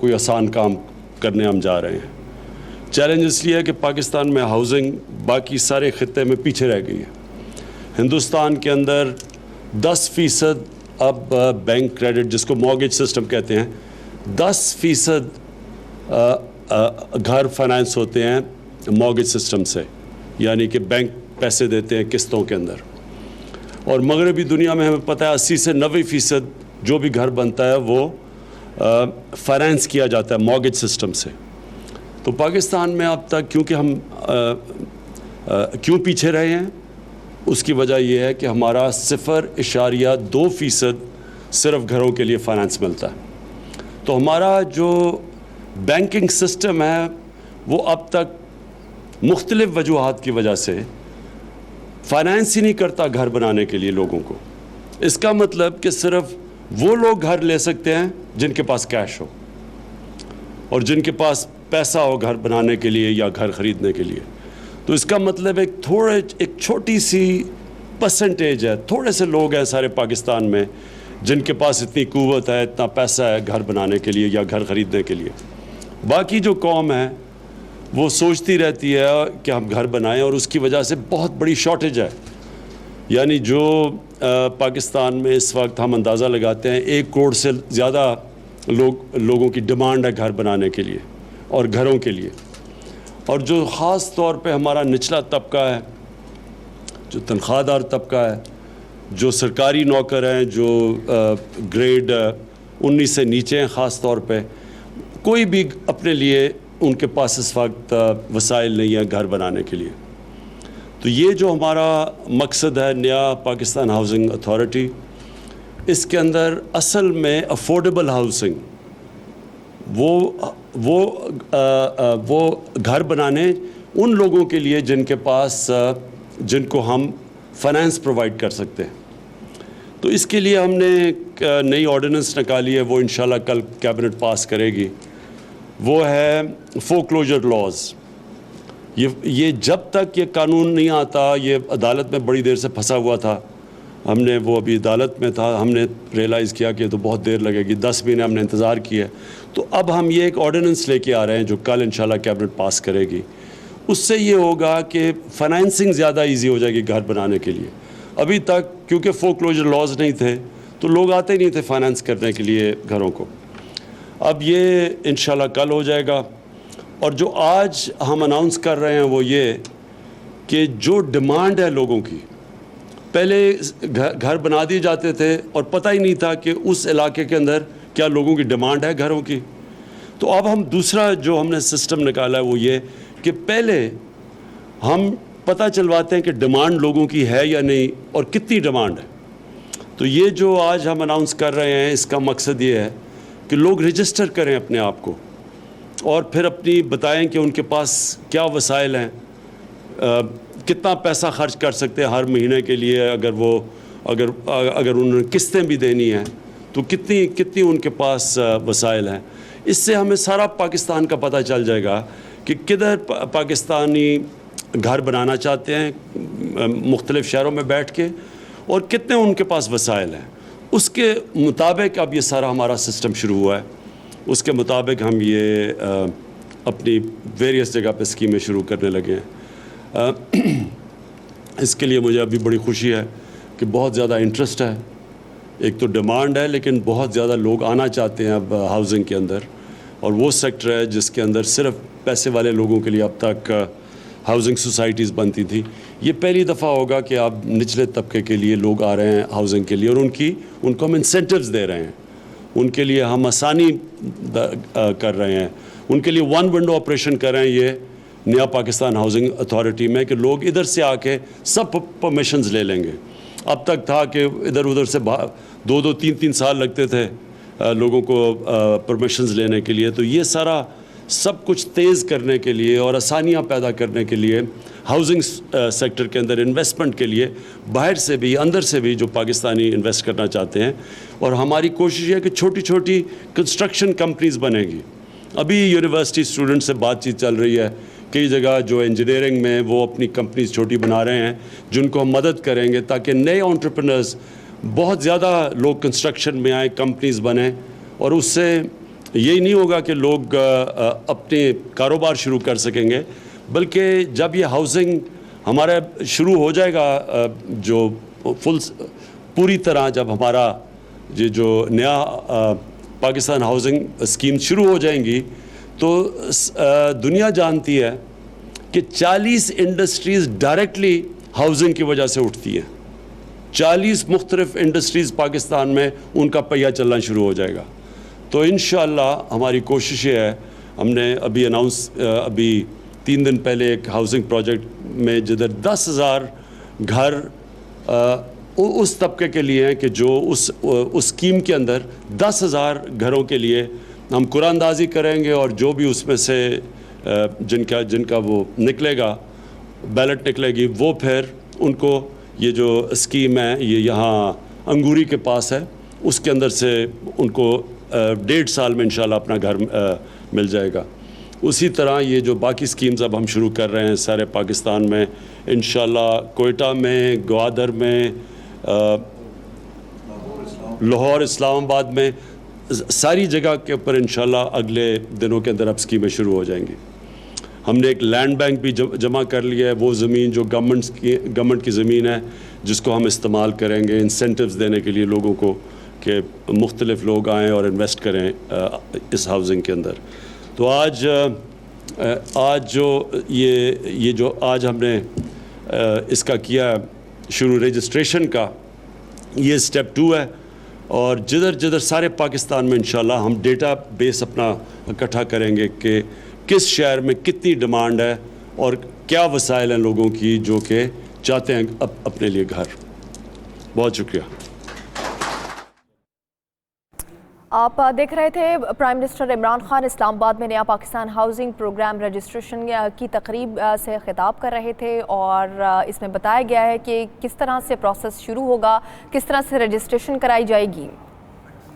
کوئی آسان کام کرنے ہم جا رہے ہیں. چیلنج اس لیے ہے کہ پاکستان میں ہاؤسنگ باقی سارے خطے میں پیچھے رہ گئی ہے. ہندوستان کے اندر 10% اب بینک کریڈٹ جس کو مارگیج سسٹم کہتے ہیں 10% گھر فائنانس ہوتے ہیں مارگیج سسٹم سے, یعنی کہ بینک پیسے دیتے ہیں قسطوں کے اندر. اور مغربی دنیا میں ہمیں پتہ ہے 80 سے 90% جو بھی گھر بنتا ہے وہ فائنانس کیا جاتا ہے مارگیج سسٹم سے. تو پاکستان میں اب تک کیونکہ ہم کیوں پیچھے رہے ہیں, اس کی وجہ یہ ہے کہ ہمارا 0.2% صرف گھروں کے لیے فائنانس ملتا ہے. تو ہمارا جو بینکنگ سسٹم ہے وہ اب تک مختلف وجوہات کی وجہ سے فائنانس ہی نہیں کرتا گھر بنانے کے لیے لوگوں کو. اس کا مطلب کہ صرف وہ لوگ گھر لے سکتے ہیں جن کے پاس کیش ہو اور جن کے پاس پیسہ ہو گھر بنانے کے لیے یا گھر خریدنے کے لیے. تو اس کا مطلب ایک چھوٹی سی پرسنٹیج ہے, تھوڑے سے لوگ ہیں سارے پاکستان میں جن کے پاس اتنی قوت ہے, اتنا پیسہ ہے گھر بنانے کے لیے یا گھر خریدنے کے لیے. باقی جو قوم ہے وہ سوچتی رہتی ہے کہ ہم گھر بنائیں, اور اس کی وجہ سے بہت بڑی شارٹیج ہے. یعنی جو پاکستان میں اس وقت ہم اندازہ لگاتے ہیں 1 کروڑ سے زیادہ لوگوں کی ڈیمانڈ ہے گھر بنانے کے لیے اور گھروں کے لیے. اور جو خاص طور پہ ہمارا نچلا طبقہ ہے, جو تنخواہ دار طبقہ ہے, جو سرکاری نوکر ہیں, جو گریڈ 19 سے نیچے ہیں, خاص طور پہ کوئی بھی اپنے لیے ان کے پاس اس وقت وسائل نہیں ہیں گھر بنانے کے لیے. تو یہ جو ہمارا مقصد ہے نیا پاکستان ہاؤسنگ اتھارٹی, اس کے اندر اصل میں افورڈیبل ہاؤسنگ وہ گھر بنانے ان لوگوں کے لیے جن کو ہم فائنانس پرووائڈ کر سکتے ہیں. تو اس کے لیے ہم نے ایک نئی آرڈیننس نکالی ہے, وہ انشاءاللہ کل کیبنٹ پاس کرے گی. وہ ہے فورکلوجر لاز. یہ جب تک یہ قانون نہیں آتا, یہ عدالت میں بڑی دیر سے پھنسا ہوا تھا. ہم نے وہ ابھی عدالت میں تھا, ہم نے ریئلائز کیا کہ تو بہت دیر لگے گی, 10 مہینے ہم نے انتظار کیا. تو اب ہم یہ ایک آرڈیننس لے کے آ رہے ہیں جو کل انشاءاللہ کیبنٹ پاس کرے گی. اس سے یہ ہوگا کہ فائنینسنگ زیادہ ایزی ہو جائے گی گھر بنانے کے لیے. ابھی تک کیونکہ فورکلوجر لاز نہیں تھے تو لوگ آتے نہیں تھے فائنینس کرنے کے لیے گھروں کو. اب یہ انشاءاللہ کل ہو جائے گا. اور جو آج ہم اناؤنس کر رہے ہیں وہ یہ کہ جو ڈیمانڈ ہے لوگوں کی, پہلے گھر بنا دیے جاتے تھے اور پتہ ہی نہیں تھا کہ اس علاقے کے اندر کیا لوگوں کی ڈیمانڈ ہے گھروں کی. تو اب ہم دوسرا جو ہم نے سسٹم نکالا ہے وہ یہ کہ پہلے ہم پتہ چلواتے ہیں کہ ڈیمانڈ لوگوں کی ہے یا نہیں اور کتنی ڈیمانڈ ہے. تو یہ جو آج ہم اناؤنس کر رہے ہیں اس کا مقصد یہ ہے کہ لوگ رجسٹر کریں اپنے آپ کو اور پھر اپنی بتائیں کہ ان کے پاس کیا وسائل ہیں, کتنا پیسہ خرچ کر سکتے ہیں ہر مہینے کے لیے, اگر انہوں نے قسطیں بھی دینی ہیں تو کتنی ان کے پاس وسائل ہیں. اس سے ہمیں سارا پاکستان کا پتہ چل جائے گا کہ کدھر پاکستانی گھر بنانا چاہتے ہیں مختلف شہروں میں بیٹھ کے اور کتنے ان کے پاس وسائل ہیں. اس کے مطابق اب یہ سارا ہمارا سسٹم شروع ہوا ہے. اس کے مطابق ہم یہ اپنی ویریس جگہ پہ اسکیمیں شروع کرنے لگے ہیں. اس کے لیے مجھے ابھی بڑی خوشی ہے کہ بہت زیادہ انٹرسٹ ہے. ایک تو ڈیمانڈ ہے لیکن بہت زیادہ لوگ آنا چاہتے ہیں اب ہاؤسنگ کے اندر, اور وہ سیکٹر ہے جس کے اندر صرف پیسے والے لوگوں کے لیے اب تک ہاؤسنگ سوسائٹیز بنتی تھی. یہ پہلی دفعہ ہوگا کہ اب نچلے طبقے کے لیے لوگ آ رہے ہیں ہاؤسنگ کے لیے, اور ان کو ہم انسینٹیوز دے رہے ہیں, ان کے لیے ہم آسانی کر رہے ہیں, ان کے لیے 1 ونڈو آپریشن کر رہے ہیں یہ نیا پاکستان ہاؤسنگ اتھارٹی میں کہ لوگ ادھر سے آ کے سب پرمیشنز لے لیں گے. اب تک تھا کہ ادھر ادھر سے 2-3 سال لگتے تھے لوگوں کو پرمیشنز لینے کے لیے. تو یہ سارا سب کچھ تیز کرنے کے لیے اور آسانیاں پیدا کرنے کے لیے ہاؤسنگ سیکٹر کے اندر انویسٹمنٹ کے لیے باہر سے بھی اندر سے بھی جو پاکستانی انویسٹ کرنا چاہتے ہیں. اور ہماری کوشش یہ ہے کہ چھوٹی چھوٹی کنسٹرکشن کمپنیز بنے گی. ابھی یونیورسٹی اسٹوڈنٹ سے بات چیت چل رہی ہے, کئی جگہ جو انجینئرنگ میں وہ اپنی کمپنیز چھوٹی بنا رہے ہیں جن کو ہم مدد کریں گے تاکہ نئے انٹرپرنرز بہت زیادہ لوگ کنسٹرکشن میں آئیں, کمپنیز بنیں, اور اس سے یہی نہیں ہوگا کہ لوگ اپنے کاروبار شروع کر سکیں گے، بلکہ جب یہ ہاؤسنگ ہمارا شروع ہو جائے گا، جو پوری طرح جب ہمارا یہ جو نیا پاکستان ہاؤسنگ اسکیم شروع ہو جائیں گی، تو دنیا جانتی ہے کہ 40 انڈسٹریز ڈائریکٹلی ہاؤسنگ کی وجہ سے اٹھتی ہیں. 40 مختلف انڈسٹریز پاکستان میں ان کا پہیہ چلنا شروع ہو جائے گا. تو انشاءاللہ ہماری کوشش یہ ہے، ہم نے ابھی 3 دن پہلے ایک ہاؤسنگ پروجیکٹ میں جدھر 10,000 گھر اس طبقے کے لیے ہیں کہ جو اس اسکیم کے اندر 10,000 گھروں کے لیے ہم قرآن اندازی کریں گے، اور جو بھی اس میں سے جن کا وہ نکلے گا، بیلٹ نکلے گی، وہ پھر ان کو یہ جو اسکیم ہے یہ یہاں انگوری کے پاس ہے، اس کے اندر سے ان کو 1.5 سال میں انشاءاللہ اپنا گھر مل جائے گا. اسی طرح یہ جو باقی سکیمز اب ہم شروع کر رہے ہیں سارے پاکستان میں، انشاءاللہ کوئٹہ میں، گوادر میں، لاہور، اسلام آباد میں، ساری جگہ کے اوپر انشاءاللہ اگلے دنوں کے اندر اب اسکیمیں شروع ہو جائیں گی. ہم نے ایک لینڈ بینک بھی جمع کر لیا ہے، وہ زمین جو گورنمنٹ کی زمین ہے جس کو ہم استعمال کریں گے انسینٹیوز دینے کے لیے لوگوں کو، کہ مختلف لوگ آئیں اور انویسٹ کریں اس ہاؤسنگ کے اندر. تو آج جو یہ جو آج ہم نے اس کا کیا شروع رجسٹریشن کا، یہ اسٹیپ 2 ہے. اور جدھر سارے پاکستان میں انشاءاللہ ہم ڈیٹا بیس اپنا اکٹھا کریں گے کہ کس شہر میں کتنی ڈیمانڈ ہے اور کیا وسائل ہیں لوگوں کی جو کہ چاہتے ہیں اپنے لیے گھر. بہت شکریہ. آپ دیکھ رہے تھے پرائم منسٹر عمران خان اسلام آباد میں نیا پاکستان ہاؤسنگ پروگرام رجسٹریشن کی تقریب سے خطاب کر رہے تھے، اور اس میں بتایا گیا ہے کہ کس طرح سے پروسیس شروع ہوگا، کس طرح سے رجسٹریشن کرائی جائے گی.